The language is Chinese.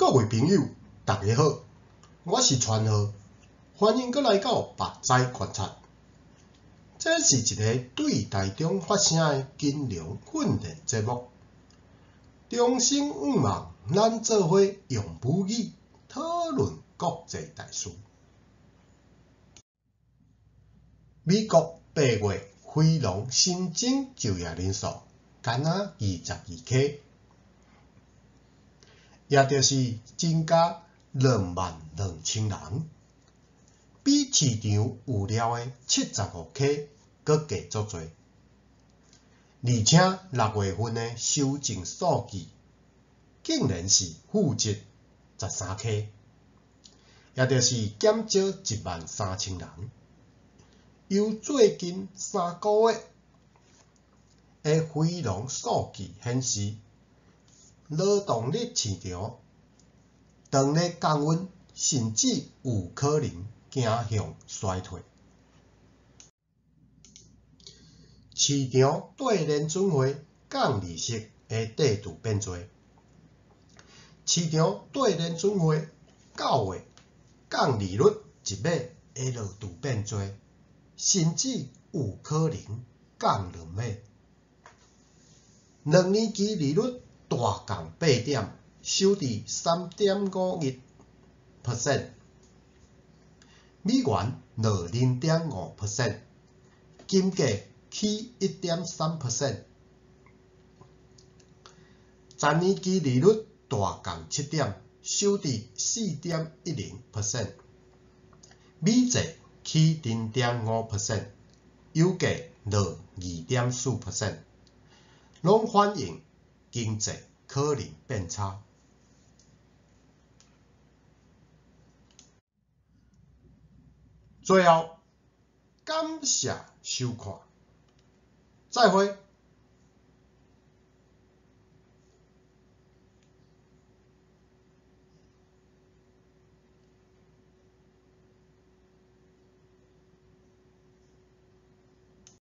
各位朋友，大家好，我是川浩，欢迎搁来到目仔观察。这是一个对台中发声的金融训练节目。中心五望，咱做伙用母语讨论国际大事。美国8月非农新增就业人数仅22K， 也就是增加22000人，比市场预料的75K 搁加足多。而且6月份的修正数据竟然是负值13K， 也就是减少13000人。由最近3个月的非农数据显示，劳动力市场当日降温，甚至有可能走向衰退。市场对联准会降利息的态度变多，市场对联准会9月降利率1码的热度变多，甚至有可能降2码。2年期利率大降8点，收至 3.51%， 美元落 0.5%， 金价起 1.3%， 10年期利率大降7点，收至 4.10%， 美债起 0.5%， 油价落 2.4%， 拢反映经济可能变差。最后，感谢收看，再会。